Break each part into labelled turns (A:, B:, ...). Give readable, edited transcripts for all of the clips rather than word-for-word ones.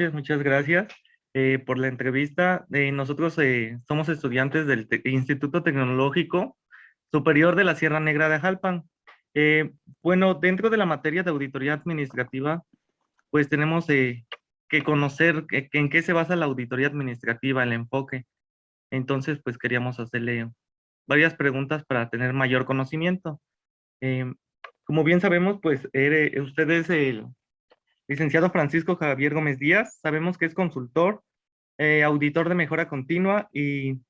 A: muchas gracias por la entrevista. Nosotros somos estudiantes del Instituto Tecnológico Superior de la Sierra Negra de Jalpan. Bueno, dentro de la materia de auditoría administrativa, pues tenemos que conocer en qué se basa la auditoría administrativa, el enfoque. Entonces, pues queríamos hacerle varias preguntas para tener mayor conocimiento. Eh, Como bien sabemos, pues usted es el licenciado Francisco Javier Gómez Díaz. Sabemos que es consultor, auditor de mejora continua y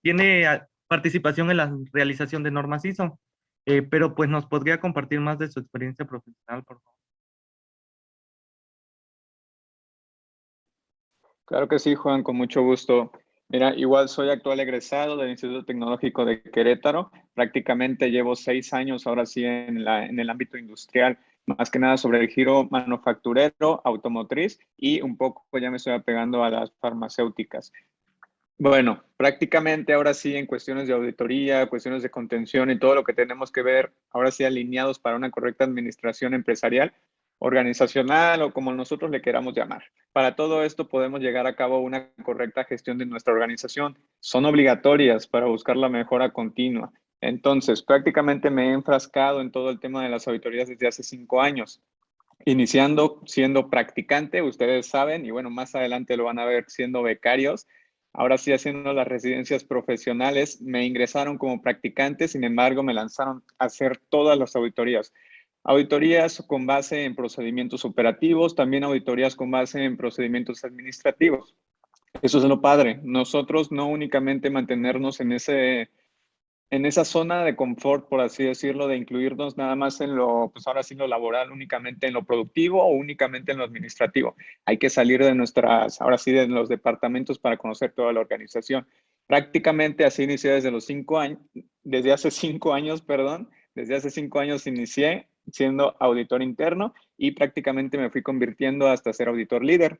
A: tiene participación en la realización de normas ISO. Pero pues nos podría compartir más de su experiencia profesional, por favor.
B: Claro que sí, Juan, con mucho gusto. Mira, igual soy actual egresado del Instituto Tecnológico de Querétaro. Prácticamente llevo 6 años ahora sí en el ámbito industrial, más que nada sobre el giro manufacturero, automotriz y un poco ya me estoy apegando a las farmacéuticas. Bueno, prácticamente ahora sí en cuestiones de auditoría, cuestiones de contención y todo lo que tenemos que ver, ahora sí alineados para una correcta administración empresarial, organizacional o como nosotros le queramos llamar. Para todo esto podemos llegar a cabo una correcta gestión de nuestra organización. Son obligatorias para buscar la mejora continua. Entonces, prácticamente me he enfrascado en todo el tema de las auditorías desde hace 5 años. Iniciando siendo practicante, ustedes saben, y bueno, más adelante lo van a ver siendo becarios. Ahora sí, haciendo las residencias profesionales, me ingresaron como practicante, sin embargo, me lanzaron a hacer todas las auditorías. Auditorías con base en procedimientos operativos, también auditorías con base en procedimientos administrativos. Eso es lo padre. Nosotros no únicamente mantenernos en esa zona de confort, por así decirlo, de incluirnos nada más en lo, pues ahora sí, lo laboral, únicamente en lo productivo o únicamente en lo administrativo. Hay que salir de nuestras, ahora sí, de los departamentos para conocer toda la organización. Prácticamente así inicié desde los 5 años, desde hace 5 años, perdón, desde hace 5 años inicié siendo auditor interno y prácticamente me fui convirtiendo hasta ser auditor líder.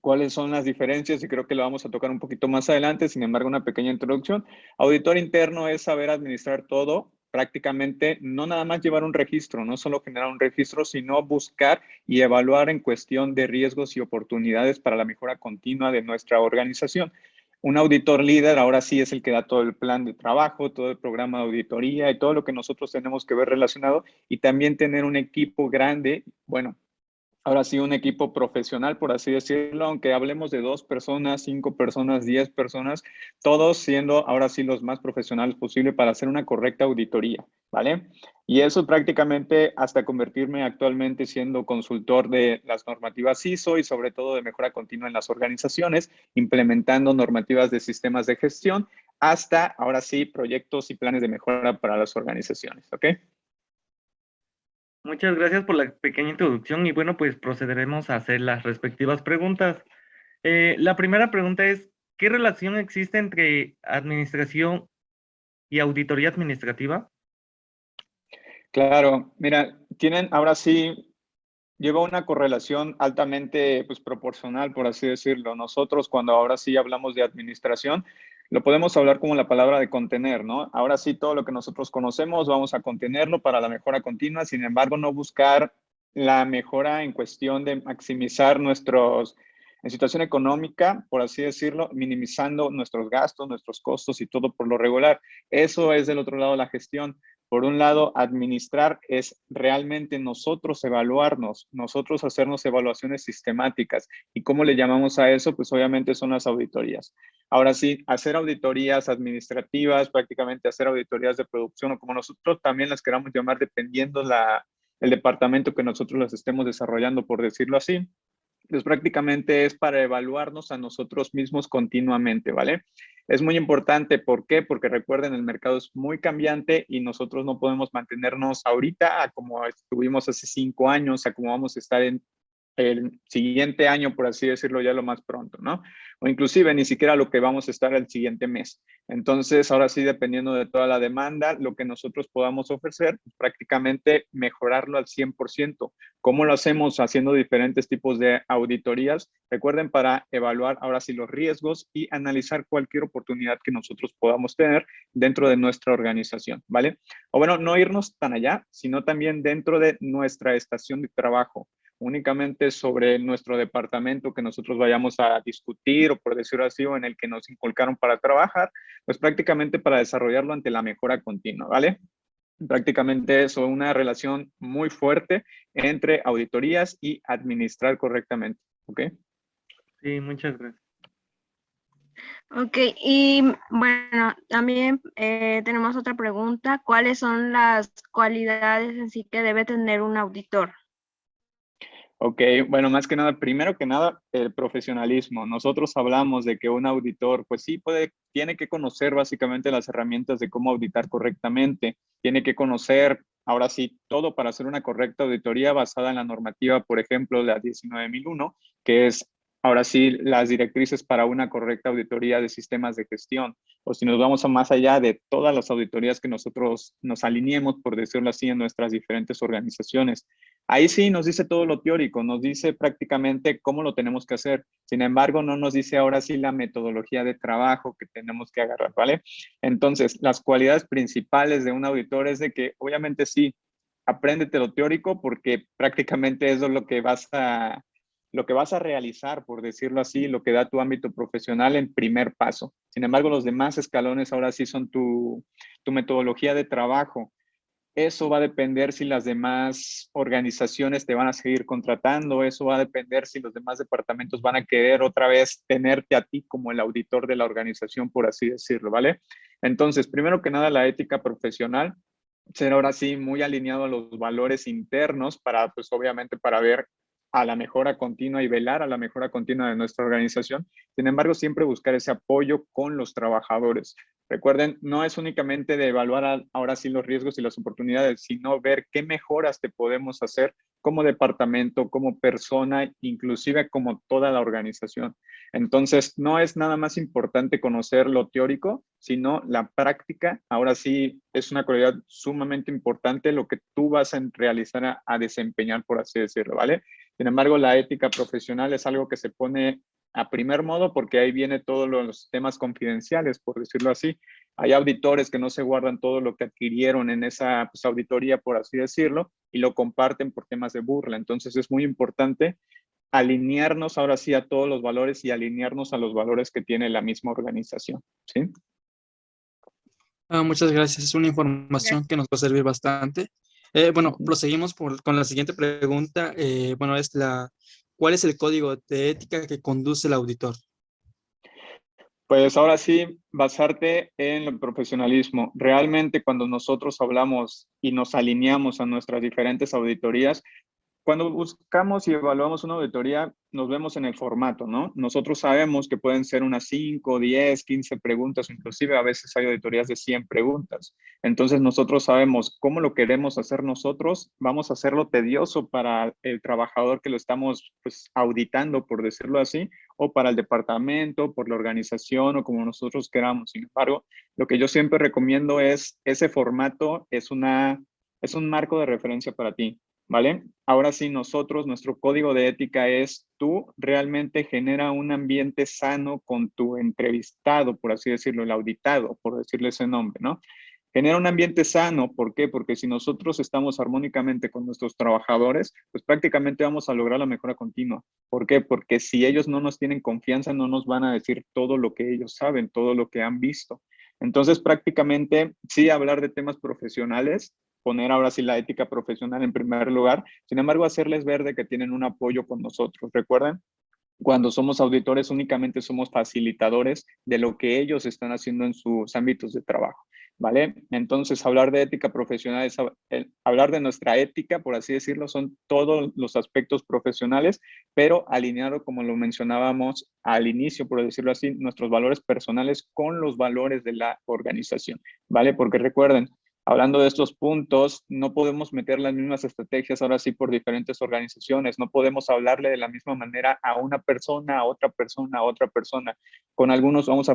B: ¿Cuáles son las diferencias? Y creo que lo vamos a tocar un poquito más adelante, sin embargo, una pequeña introducción. Auditor interno es saber administrar todo, prácticamente no nada más llevar un registro, no solo generar un registro, sino buscar y evaluar en cuestión de riesgos y oportunidades para la mejora continua de nuestra organización. Un auditor líder ahora sí es el que da todo el plan de trabajo, todo el programa de auditoría y todo lo que nosotros tenemos que ver relacionado y también tener un equipo grande, bueno, ahora sí, un equipo profesional, por así decirlo, aunque hablemos de 2 personas, 5 personas, 10 personas, todos siendo ahora sí los más profesionales posible para hacer una correcta auditoría, ¿vale? Y eso prácticamente hasta convertirme actualmente siendo consultor de las normativas ISO y sobre todo de mejora continua en las organizaciones, implementando normativas de sistemas de gestión, hasta ahora sí proyectos y planes de mejora para las organizaciones, ¿ok?
A: Muchas gracias por la pequeña introducción y bueno, pues procederemos a hacer las respectivas preguntas. La primera pregunta es, ¿qué relación existe entre administración y auditoría administrativa?
B: Claro, mira, tienen ahora sí lleva una correlación altamente pues, proporcional, por así decirlo. Nosotros, cuando ahora sí hablamos de administración, lo podemos hablar como la palabra de contener, ¿no? Ahora sí, todo lo que nosotros conocemos, vamos a contenerlo para la mejora continua, sin embargo, no buscar la mejora en cuestión de maximizar nuestros, en situación económica, por así decirlo, minimizando nuestros gastos, nuestros costos y todo por lo regular. Eso es del otro lado la gestión. Por un lado, administrar es realmente nosotros evaluarnos, nosotros hacernos evaluaciones sistemáticas. ¿Y cómo le llamamos a eso? Pues obviamente son las auditorías. Ahora sí, hacer auditorías administrativas, prácticamente hacer auditorías de producción o como nosotros también las queramos llamar, dependiendo el departamento que nosotros las estemos desarrollando, por decirlo así. Pues prácticamente es para evaluarnos a nosotros mismos continuamente, ¿vale? Es muy importante, ¿por qué? Porque recuerden, el mercado es muy cambiante y nosotros no podemos mantenernos ahorita a como estuvimos hace 5 años, a como vamos a estar en el siguiente año, por así decirlo, ya lo más pronto, ¿no? O inclusive ni siquiera lo que vamos a estar el siguiente mes. Entonces, ahora sí, dependiendo de toda la demanda, lo que nosotros podamos ofrecer, pues, prácticamente mejorarlo al 100%. ¿Cómo lo hacemos? Haciendo diferentes tipos de auditorías. Recuerden, para evaluar ahora sí los riesgos y analizar cualquier oportunidad que nosotros podamos tener dentro de nuestra organización, ¿vale? O bueno, no irnos tan allá, sino también dentro de nuestra estación de trabajo. únicamente sobre nuestro departamento que nosotros vayamos a discutir o por decirlo así, o en el que nos inculcaron para trabajar, pues prácticamente para desarrollarlo ante la mejora continua, ¿vale? Prácticamente eso, una relación muy fuerte entre auditorías y administrar correctamente, ¿ok?
A: Sí, muchas gracias.
C: Ok, y bueno, también tenemos otra pregunta. ¿Cuáles son las cualidades en sí que debe tener un auditor?
B: Ok, bueno, más que nada, primero que nada, el profesionalismo. Nosotros hablamos de que un auditor, pues sí, tiene que conocer básicamente las herramientas de cómo auditar correctamente, tiene que conocer, ahora sí, todo para hacer una correcta auditoría basada en la normativa, por ejemplo, la 19.001, que es, ahora sí, las directrices para una correcta auditoría de sistemas de gestión. O si nos vamos a más allá de todas las auditorías que nosotros nos alineemos, por decirlo así, en nuestras diferentes organizaciones. Ahí sí nos dice todo lo teórico, nos dice prácticamente cómo lo tenemos que hacer. Sin embargo, no nos dice ahora sí la metodología de trabajo que tenemos que agarrar, ¿vale? Entonces, las cualidades principales de un auditor es de que, obviamente sí, apréndete lo teórico porque prácticamente eso es lo que vas a realizar, por decirlo así, lo que da tu ámbito profesional en primer paso. Sin embargo, los demás escalones ahora sí son tu metodología de trabajo. Eso va a depender si las demás organizaciones te van a seguir contratando, eso va a depender si los demás departamentos van a querer otra vez tenerte a ti como el auditor de la organización, por así decirlo, ¿vale? Entonces, primero que nada, la ética profesional, ser ahora sí muy alineado a los valores internos para, pues obviamente, para ver a la mejora continua y velar a la mejora continua de nuestra organización. Sin embargo, siempre buscar ese apoyo con los trabajadores. Recuerden, no es únicamente de evaluar ahora sí los riesgos y las oportunidades, sino ver qué mejoras te podemos hacer como departamento, como persona, inclusive como toda la organización. Entonces, no es nada más importante conocer lo teórico, sino la práctica. Ahora sí, es una cualidad sumamente importante lo que tú vas a realizar a desempeñar, por así decirlo, ¿vale? Sin embargo, la ética profesional es algo que se pone a primer modo porque ahí viene todos los temas confidenciales, por decirlo así. Hay auditores que no se guardan todo lo que adquirieron en esa pues, auditoría, por así decirlo, y lo comparten por temas de burla. Entonces es muy importante alinearnos ahora sí a todos los valores y alinearnos a los valores que tiene la misma organización, ¿sí?
D: Muchas gracias. Es una información que nos va a servir bastante. Bueno, proseguimos con la siguiente pregunta. Bueno, ¿cuál es el código de ética que conduce el auditor?
B: Pues ahora sí, basarte en el profesionalismo. Realmente cuando nosotros hablamos y nos alineamos a nuestras diferentes auditorías, cuando buscamos y evaluamos una auditoría, nos vemos en el formato, ¿no? Nosotros sabemos que pueden ser unas 5, 10, 15 preguntas, inclusive a veces hay auditorías de 100 preguntas. Entonces nosotros sabemos cómo lo queremos hacer nosotros, vamos a hacerlo tedioso para el trabajador que lo estamos pues, auditando, por decirlo así, o para el departamento, por la organización o como nosotros queramos. Sin embargo, lo que yo siempre recomiendo es ese formato, es un marco de referencia para ti. ¿Vale? Ahora sí, nuestro código de ética es tú realmente genera un ambiente sano con tu entrevistado, por así decirlo, el auditado, por decirle ese nombre, ¿no? Genera un ambiente sano, ¿por qué? Porque si nosotros estamos armónicamente con nuestros trabajadores, pues prácticamente vamos a lograr la mejora continua. ¿Por qué? Porque si ellos no nos tienen confianza, no nos van a decir todo lo que ellos saben, todo lo que han visto. Entonces, prácticamente, sí, hablar de temas profesionales, poner ahora sí la ética profesional en primer lugar, sin embargo, hacerles ver de que tienen un apoyo con nosotros. Recuerden, cuando somos auditores únicamente somos facilitadores de lo que ellos están haciendo en sus ámbitos de trabajo, ¿vale? Entonces, hablar de ética profesional es hablar de nuestra ética, por así decirlo, son todos los aspectos profesionales, pero alineado, como lo mencionábamos al inicio, por decirlo así, nuestros valores personales con los valores de la organización, ¿vale? Porque recuerden, hablando de estos puntos, no podemos meter las mismas estrategias ahora sí por diferentes organizaciones, no podemos hablarle de la misma manera a una persona, a otra persona, a otra persona. Con algunos vamos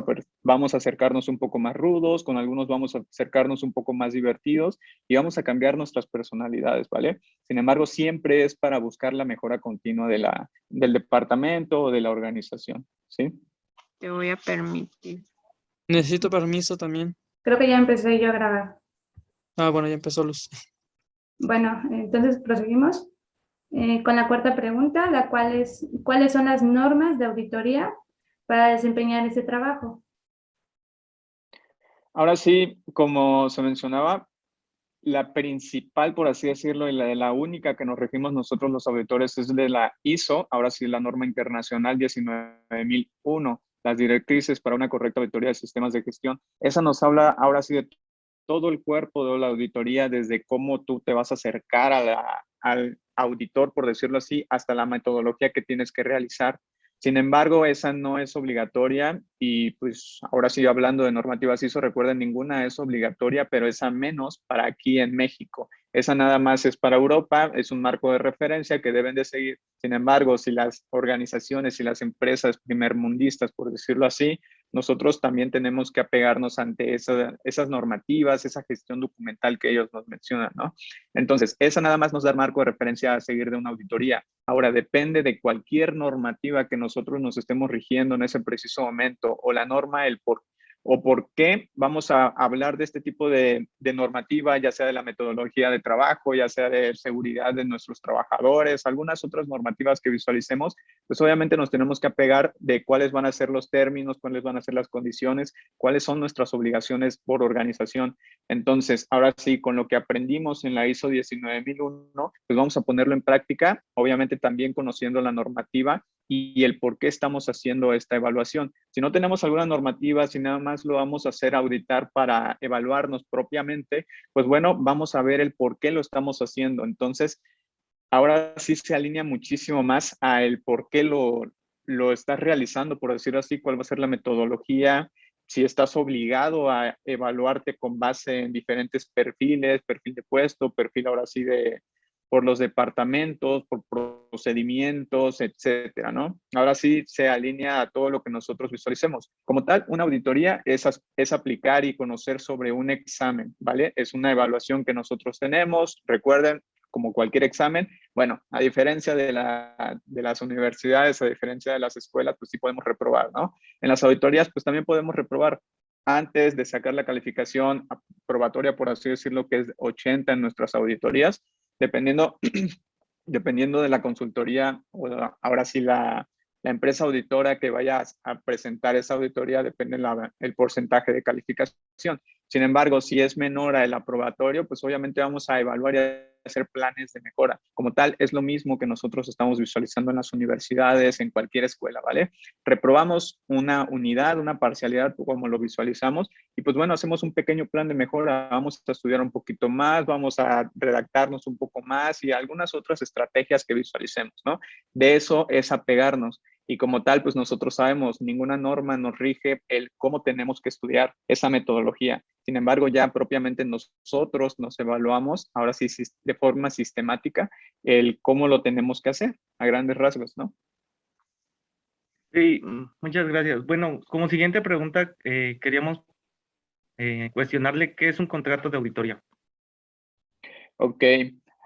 B: a acercarnos un poco más rudos, con algunos vamos a acercarnos un poco más divertidos y vamos a cambiar nuestras personalidades, ¿vale? Sin embargo, siempre es para buscar la mejora continua del departamento o de la organización, ¿sí?
C: Te voy a permitir.
D: Necesito permiso también.
E: Creo que ya empecé yo a grabar.
D: Bueno, ya empezó Luz.
E: Bueno, entonces proseguimos. con la cuarta pregunta, la cual es, ¿cuáles son las normas de auditoría para desempeñar ese trabajo?
B: Ahora sí, como se mencionaba, la principal, por así decirlo, y la única que nos regimos nosotros los auditores es de la ISO, ahora sí la norma internacional 19001, las directrices para una correcta auditoría de sistemas de gestión. Esa nos habla ahora sí de todo el cuerpo de la auditoría, desde cómo tú te vas a acercar al auditor, por decirlo así, hasta la metodología que tienes que realizar. Sin embargo, esa no es obligatoria y pues ahora sí hablando de normativas ISO, recuerden, ninguna es obligatoria, pero esa menos para aquí en México. Esa nada más es para Europa, es un marco de referencia que deben de seguir. Sin embargo, si las organizaciones y las empresas primermundistas, por decirlo así, nosotros también tenemos que apegarnos ante esas normativas, esa gestión documental que ellos nos mencionan, ¿no? Entonces, esa nada más nos da el marco de referencia a seguir de una auditoría. Ahora, depende de cualquier normativa que nosotros nos estemos rigiendo en ese preciso momento o la norma, por qué vamos a hablar de este tipo de normativa, ya sea de la metodología de trabajo, ya sea de seguridad de nuestros trabajadores, algunas otras normativas que visualicemos, pues obviamente nos tenemos que apegar de cuáles van a ser los términos, cuáles van a ser las condiciones, cuáles son nuestras obligaciones por organización. Entonces, ahora sí, con lo que aprendimos en la ISO 19001, pues vamos a ponerlo en práctica, obviamente también conociendo la normativa y el por qué estamos haciendo esta evaluación. Si no tenemos alguna normativa, si nada más lo vamos a hacer auditar para evaluarnos propiamente, pues bueno, vamos a ver el por qué lo estamos haciendo. Entonces, ahora sí se alinea muchísimo más a el por qué lo estás realizando, por decirlo así, cuál va a ser la metodología, si estás obligado a evaluarte con base en diferentes perfiles, perfil de puesto, perfil ahora sí de por los departamentos, por procedimientos, etcétera, ¿no? Ahora sí se alinea a todo lo que nosotros visualicemos. Como tal, una auditoría es aplicar y conocer sobre un examen, ¿vale? Es una evaluación que nosotros tenemos. Recuerden, como cualquier examen, bueno, a diferencia de las universidades, a diferencia de las escuelas, pues sí podemos reprobar, ¿no? En las auditorías, pues también podemos reprobar antes de sacar la calificación aprobatoria, por así decirlo, que es 80 en nuestras auditorías, dependiendo, dependiendo de la consultoría o ahora sí la empresa auditora que vaya a presentar esa auditoría, depende el porcentaje de calificación. Sin embargo, si es menor al aprobatorio, pues obviamente vamos a evaluar y hacer planes de mejora. Como tal, es lo mismo que nosotros estamos visualizando en las universidades, en cualquier escuela, ¿vale? Reprobamos una unidad, una parcialidad, como lo visualizamos, y pues bueno, hacemos un pequeño plan de mejora, vamos a estudiar un poquito más, vamos a redactarnos un poco más y algunas otras estrategias que visualicemos, ¿no? De eso es apegarnos. Y como tal, pues nosotros sabemos, ninguna norma nos rige el cómo tenemos que estudiar esa metodología. Sin embargo, ya propiamente nosotros nos evaluamos, ahora sí, de forma sistemática, el cómo lo tenemos que hacer, a grandes rasgos, ¿no?
A: Sí, muchas gracias. Bueno, como siguiente pregunta, queríamos cuestionarle qué es un contrato de auditoría.
B: Ok,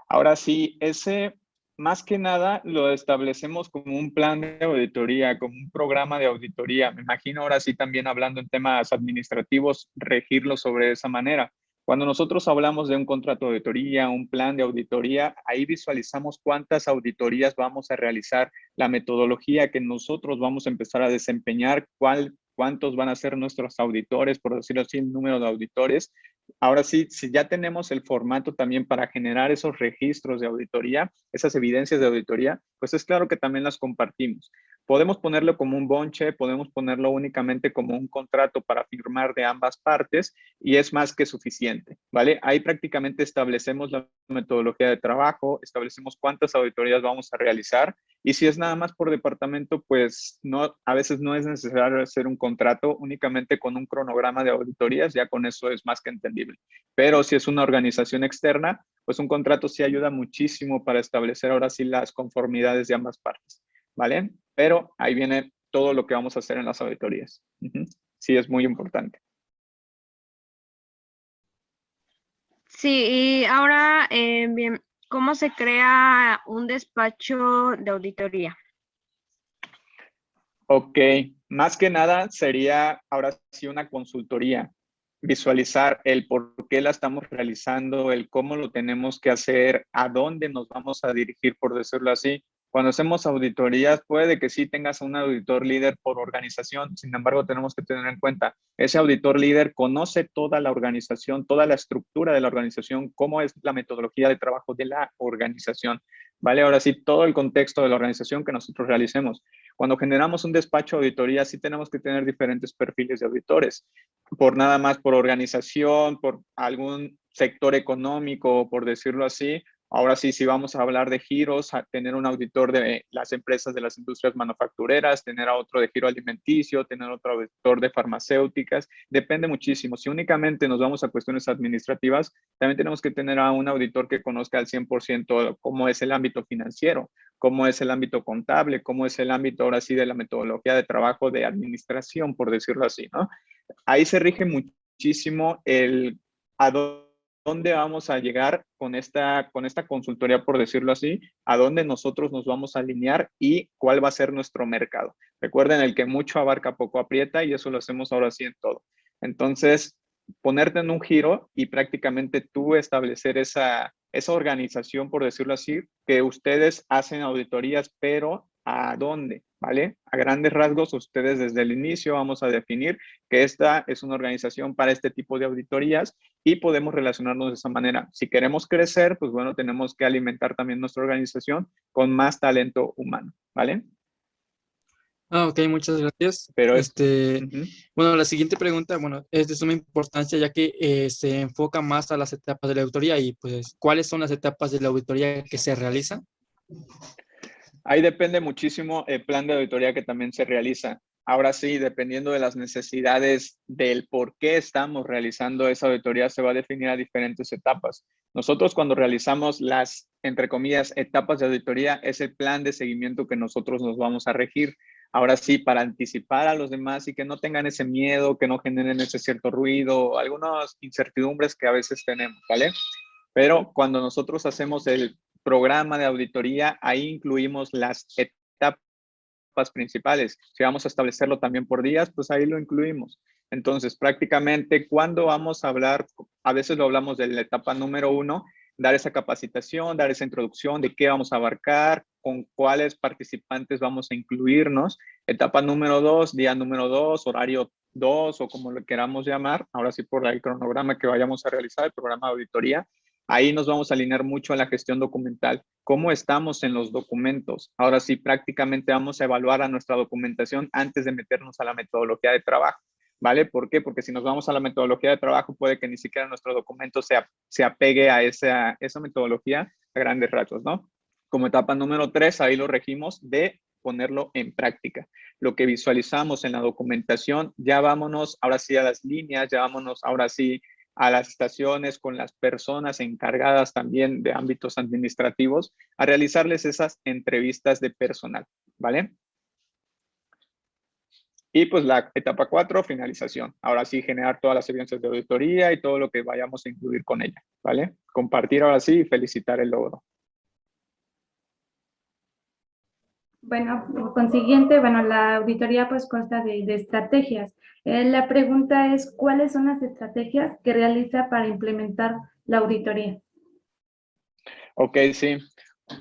B: ahora sí, ese más que nada lo establecemos como un plan de auditoría, como un programa de auditoría. Me imagino ahora sí también hablando en temas administrativos, regirlo sobre esa manera. Cuando nosotros hablamos de un contrato de auditoría, un plan de auditoría, ahí visualizamos cuántas auditorías vamos a realizar, la metodología que nosotros vamos a empezar a desempeñar, cuántos van a ser nuestros auditores, por decirlo así, el número de auditores. Ahora sí, si ya tenemos el formato también para generar esos registros de auditoría, esas evidencias de auditoría, pues es claro que también las compartimos. Podemos ponerlo como un bonche, podemos ponerlo únicamente como un contrato para firmar de ambas partes y es más que suficiente, ¿vale? Ahí prácticamente establecemos la metodología de trabajo, establecemos cuántas auditorías vamos a realizar y si es nada más por departamento, pues no, a veces no es necesario hacer un contrato únicamente con un cronograma de auditorías, ya con eso es más que entendible. Pero si es una organización externa, pues un contrato sí ayuda muchísimo para establecer ahora sí las conformidades de ambas partes, ¿vale? Pero ahí viene todo lo que vamos a hacer en las auditorías. Sí, es muy importante.
C: Sí, y ahora, bien, ¿cómo se crea un despacho de auditoría?
B: Ok, más que nada sería ahora sí una consultoría. visualizar el por qué la estamos realizando, el cómo lo tenemos que hacer, a dónde nos vamos a dirigir, por decirlo así. Cuando hacemos auditorías, puede que sí tengas un auditor líder por organización, sin embargo, tenemos que tener en cuenta, ese auditor líder conoce toda la organización, toda la estructura de la organización, cómo es la metodología de trabajo de la organización, ¿vale? Ahora sí, todo el contexto de la organización que nosotros realicemos. Cuando generamos un despacho de auditoría, sí tenemos que tener diferentes perfiles de auditores, por nada más por organización, por algún sector económico, por decirlo así. Ahora sí, si vamos a hablar de giros, a tener un auditor de las empresas de las industrias manufactureras, tener a otro de giro alimenticio, tener otro auditor de farmacéuticas, depende muchísimo. Si únicamente nos vamos a cuestiones administrativas, también tenemos que tener a un auditor que conozca al 100% cómo es el ámbito financiero, cómo es el ámbito contable, cómo es el ámbito ahora sí de la metodología de trabajo de administración, por decirlo así, ¿no? Ahí se rige muchísimo el a dónde vamos a llegar con esta consultoría, por decirlo así, a dónde nosotros nos vamos a alinear y cuál va a ser nuestro mercado. Recuerden, el que mucho abarca, poco aprieta, y eso lo hacemos ahora sí en todo. Entonces, ponerte en un giro y prácticamente tú establecer esa organización, por decirlo así, que ustedes hacen auditorías, pero ¿a dónde? ¿Vale? A grandes rasgos, ustedes desde el inicio vamos a definir que esta es una organización para este tipo de auditorías y podemos relacionarnos de esa manera. Si queremos crecer, pues bueno, tenemos que alimentar también nuestra organización con más talento humano, ¿vale?
D: Ok, muchas gracias.
B: Pero
D: Bueno, la siguiente pregunta, bueno, es de suma importancia ya que se enfoca más a las etapas de la auditoría y pues, ¿cuáles son las etapas de la auditoría que se realizan?
B: Ahí depende muchísimo el plan de auditoría que también se realiza. Ahora sí, dependiendo de las necesidades del por qué estamos realizando esa auditoría, se va a definir a diferentes etapas. Nosotros cuando realizamos las, entre comillas, etapas de auditoría, es el plan de seguimiento que nosotros nos vamos a regir. Ahora sí, para anticipar a los demás y que no tengan ese miedo, que no generen ese cierto ruido, algunas incertidumbres que a veces tenemos, ¿vale? Pero cuando nosotros hacemos el programa de auditoría, ahí incluimos las etapas principales. Si vamos a establecerlo también por días, pues ahí lo incluimos. Entonces, prácticamente, cuando vamos a hablar, a veces lo hablamos de la etapa número 1, dar esa capacitación, dar esa introducción de qué vamos a abarcar, con cuáles participantes vamos a incluirnos. Etapa número 2, día número 2, horario 2 o como lo queramos llamar, ahora sí por el cronograma que vayamos a realizar, el programa de auditoría. Ahí nos vamos a alinear mucho a la gestión documental. ¿Cómo estamos en los documentos? Ahora sí, prácticamente vamos a evaluar a nuestra documentación antes de meternos a la metodología de trabajo, ¿vale? ¿Por qué? Porque si nos vamos a la metodología de trabajo, puede que ni siquiera nuestro documento se apegue a esa metodología a grandes rasgos, ¿no? Como etapa número 3, ahí lo regimos de ponerlo en práctica. Lo que visualizamos en la documentación, ya vámonos ahora sí a las líneas, ya vámonos ahora sí a las estaciones con las personas encargadas también de ámbitos administrativos a realizarles esas entrevistas de personal, ¿vale? Y pues la etapa 4, finalización. Ahora sí, generar todas las evidencias de auditoría y todo lo que vayamos a incluir con ella, ¿vale? Compartir ahora sí y felicitar el logro.
E: Bueno, por consiguiente, bueno, la auditoría pues consta de estrategias. La pregunta es, ¿cuáles son las estrategias que realiza para implementar la auditoría?
B: Ok, sí.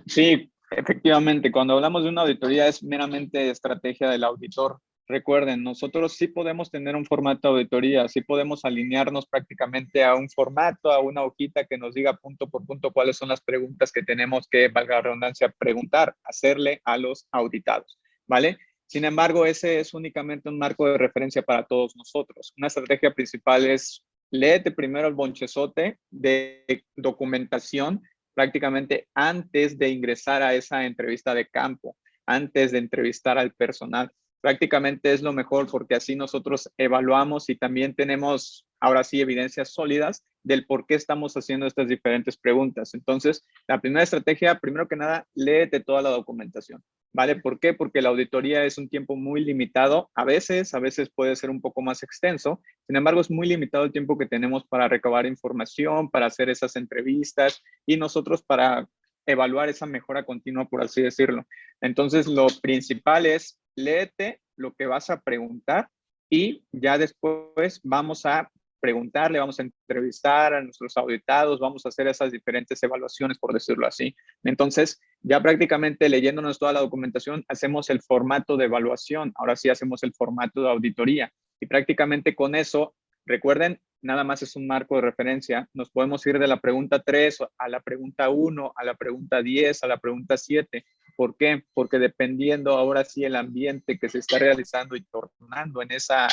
B: Sí, efectivamente, cuando hablamos de una auditoría es meramente estrategia del auditor. Recuerden, nosotros sí podemos tener un formato de auditoría, sí podemos alinearnos prácticamente a un formato, a una hojita que nos diga punto por punto cuáles son las preguntas que tenemos que, valga la redundancia, preguntar, hacerle a los auditados, ¿vale? Sin embargo, ese es únicamente un marco de referencia para todos nosotros. Una estrategia principal es, léete primero el bonchezote de documentación prácticamente antes de ingresar a esa entrevista de campo, antes de entrevistar al personal. Prácticamente es lo mejor porque así nosotros evaluamos y también tenemos ahora sí evidencias sólidas del por qué estamos haciendo estas diferentes preguntas. Entonces, la primera estrategia, primero que nada, léete toda la documentación, ¿vale? ¿Por qué? Porque la auditoría es un tiempo muy limitado. A veces puede ser un poco más extenso. Sin embargo, es muy limitado el tiempo que tenemos para recabar información, para hacer esas entrevistas y nosotros para evaluar esa mejora continua, por así decirlo. Entonces, lo principal es léete lo que vas a preguntar y ya después vamos a preguntarle, vamos a entrevistar a nuestros auditados, vamos a hacer esas diferentes evaluaciones, por decirlo así. Entonces, ya prácticamente leyéndonos toda la documentación, hacemos el formato de evaluación, ahora sí hacemos el formato de auditoría. Y prácticamente con eso, recuerden, nada más es un marco de referencia. Nos podemos ir de la pregunta 3 a la pregunta 1, a la pregunta 10, a la pregunta 7. ¿Por qué? Porque dependiendo ahora sí el ambiente que se está realizando y tornando en esa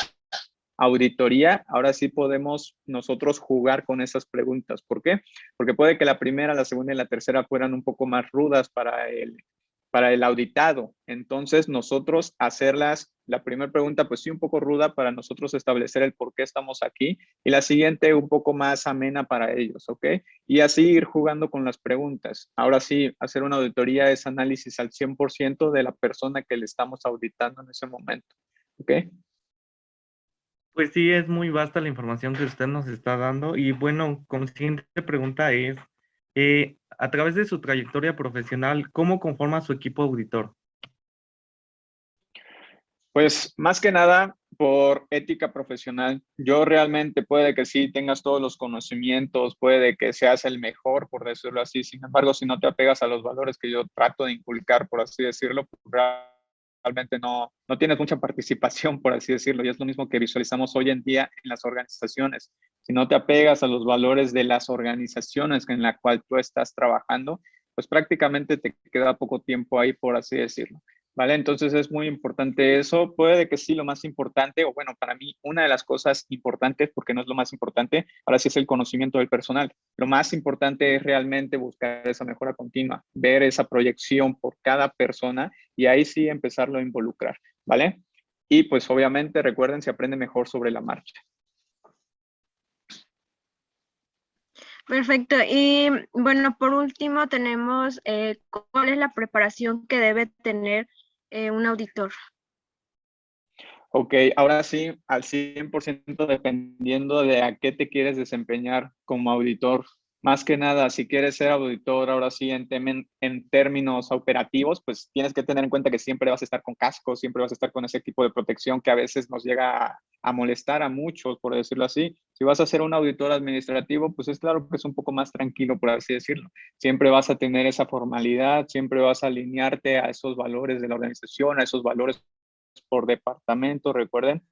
B: auditoría, ahora sí podemos nosotros jugar con esas preguntas. ¿Por qué? Porque puede que la primera, la segunda y la tercera fueran un poco más rudas para el auditado. Entonces, nosotros hacerlas, la primera pregunta, pues sí, un poco ruda para nosotros establecer el por qué estamos aquí, y la siguiente un poco más amena para ellos, ¿ok? Y así ir jugando con las preguntas. Ahora sí, hacer una auditoría es análisis al 100% de la persona que le estamos auditando en ese momento, ¿ok?
A: Pues sí, es muy vasta la información que usted nos está dando. Y bueno, como siguiente pregunta es, a través de su trayectoria profesional, ¿cómo conforma su equipo auditor?
B: Pues más que nada por ética profesional. Yo realmente puede que sí tengas todos los conocimientos, puede que seas el mejor, por decirlo así. Sin embargo, si no te apegas a los valores que yo trato de inculcar, por así decirlo, pues realmente no tienes mucha participación, por así decirlo. Y es lo mismo que visualizamos hoy en día en las organizaciones. Si no te apegas a los valores de las organizaciones en la cual tú estás trabajando, pues prácticamente te queda poco tiempo ahí, por así decirlo. ¿Vale? Entonces es muy importante eso. Puede que sí, lo más importante, o bueno, para mí, una de las cosas importantes, porque no es lo más importante, ahora sí es el conocimiento del personal. Lo más importante es realmente buscar esa mejora continua, ver esa proyección por cada persona y ahí sí empezarlo a involucrar, ¿vale? Y pues obviamente recuerden, se aprende mejor sobre la marcha.
C: Perfecto. Y bueno, por último tenemos cuál es la preparación que debe tener un auditor.
B: Ok, ahora sí, al 100% dependiendo de a qué te quieres desempeñar como auditor. Más que nada, si quieres ser auditor, ahora sí, en términos operativos, pues tienes que tener en cuenta que siempre vas a estar con casco, siempre vas a estar con ese equipo de protección que a veces nos llega a molestar a muchos, por decirlo así. Si vas a ser un auditor administrativo, pues es claro que es un poco más tranquilo, por así decirlo. Siempre vas a tener esa formalidad, siempre vas a alinearte a esos valores de la organización, a esos valores por departamento, recuerden.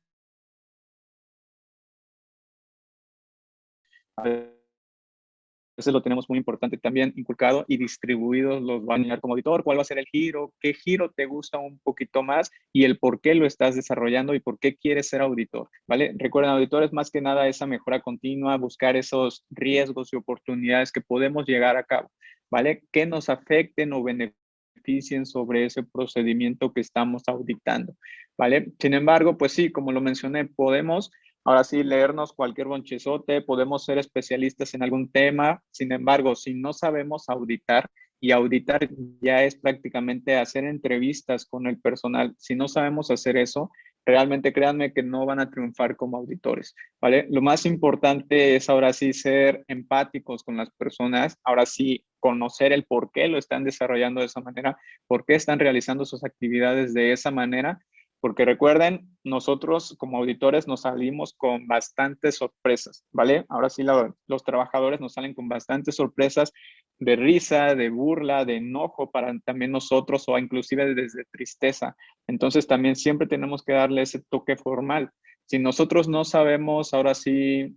B: A veces lo tenemos muy importante también inculcado y distribuidos los van a enseñar como auditor, cuál va a ser el giro, qué giro te gusta un poquito más y el por qué lo estás desarrollando y por qué quieres ser auditor, ¿vale? Recuerden, auditor es más que nada esa mejora continua, buscar esos riesgos y oportunidades que podemos llegar a cabo, ¿vale? Que nos afecten o beneficien sobre ese procedimiento que estamos auditando, ¿vale? Sin embargo, pues sí, como lo mencioné, podemos ahora sí leernos cualquier bonchezote, podemos ser especialistas en algún tema, sin embargo, si no sabemos auditar, y auditar ya es prácticamente hacer entrevistas con el personal, si no sabemos hacer eso, realmente créanme que no van a triunfar como auditores, ¿vale? Lo más importante es ahora sí ser empáticos con las personas, ahora sí conocer el por qué lo están desarrollando de esa manera, por qué están realizando sus actividades de esa manera, porque recuerden, nosotros como auditores nos salimos con bastantes sorpresas, ¿vale? Ahora sí, los trabajadores nos salen con bastantes sorpresas de risa, de burla, de enojo para también nosotros o inclusive desde tristeza. Entonces también siempre tenemos que darle ese toque formal. Si nosotros no sabemos ahora sí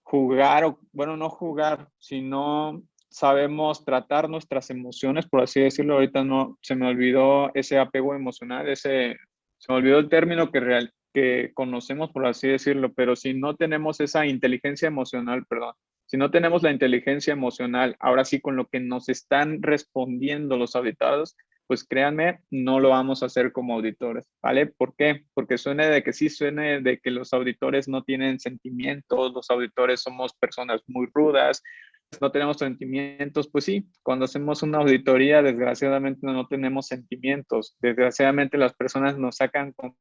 B: jugar, o bueno, no jugar, sino sabemos tratar nuestras emociones, por así decirlo, ahorita no se me olvidó ese apego emocional, se me olvidó el término que conocemos, por así decirlo, pero si no tenemos esa inteligencia emocional, perdón, si no tenemos la inteligencia emocional, ahora sí con lo que nos están respondiendo los auditados, pues créanme, no lo vamos a hacer como auditores, ¿vale? ¿Por qué? Porque suene de que sí, suene de que los auditores no tienen sentimientos, los auditores somos personas muy rudas, no tenemos sentimientos, pues sí, cuando hacemos una auditoría, desgraciadamente no tenemos sentimientos. Desgraciadamente las personas nos sacan con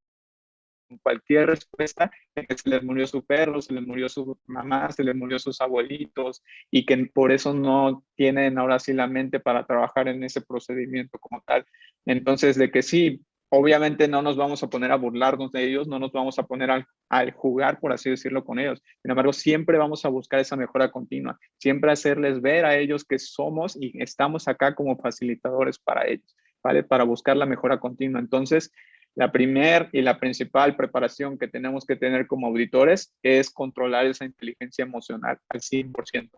B: cualquier respuesta de que se les murió su perro, se les murió su mamá, se les murió sus abuelitos y que por eso no tienen ahora sí la mente para trabajar en ese procedimiento como tal. Entonces, de que sí, obviamente no nos vamos a poner a burlarnos de ellos, no nos vamos a poner a jugar, por así decirlo, con ellos. Sin embargo, siempre vamos a buscar esa mejora continua, siempre hacerles ver a ellos que somos y estamos acá como facilitadores para ellos, ¿vale? Para buscar la mejora continua. Entonces, la primera y la principal preparación que tenemos que tener como auditores es controlar esa inteligencia emocional al 100%.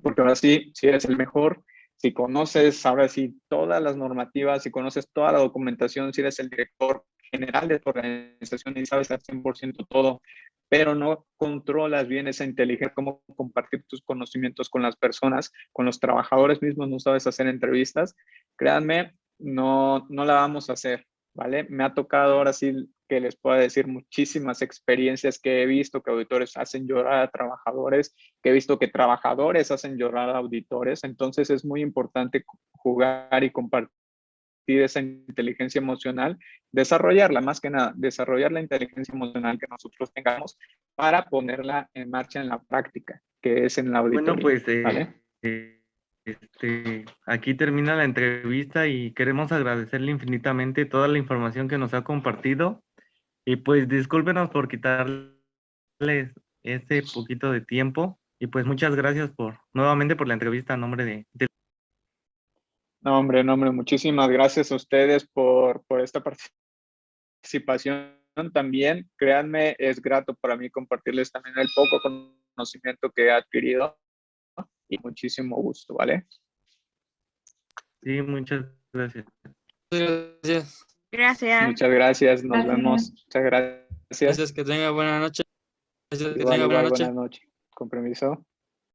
B: Porque ahora sí, si eres el mejor, si conoces ahora sí todas las normativas, si conoces toda la documentación, si eres el director general de tu organización y sabes al 100% todo, pero no controlas bien esa inteligencia, cómo compartir tus conocimientos con las personas, con los trabajadores mismos, no sabes hacer entrevistas, créanme, no la vamos a hacer, ¿vale? Me ha tocado ahora sí que les pueda decir muchísimas experiencias que he visto que auditores hacen llorar a trabajadores, que he visto que trabajadores hacen llorar a auditores. Entonces es muy importante jugar y compartir esa inteligencia emocional, desarrollarla, más que nada, desarrollar la inteligencia emocional que nosotros tengamos para ponerla en marcha en la práctica, que es en la auditoría.
A: Bueno, pues
B: ¿vale?
A: aquí termina la entrevista y queremos agradecerle infinitamente toda la información que nos ha compartido. Y pues discúlpenos por quitarles ese poquito de tiempo. Y pues muchas gracias nuevamente por la entrevista a nombre de...
B: No, hombre, muchísimas gracias a ustedes por esta participación también. Créanme, es grato para mí compartirles también el poco conocimiento que he adquirido y muchísimo gusto, ¿vale?
A: Sí, muchas gracias.
D: Gracias.
C: Gracias.
B: Muchas gracias, nos
E: Gracias.
B: vemos. Muchas gracias.
D: Gracias, que tenga buena noche. Gracias, que
B: Igual,
D: tenga buena
B: igual,
D: noche.
B: buenas noches. Con permiso.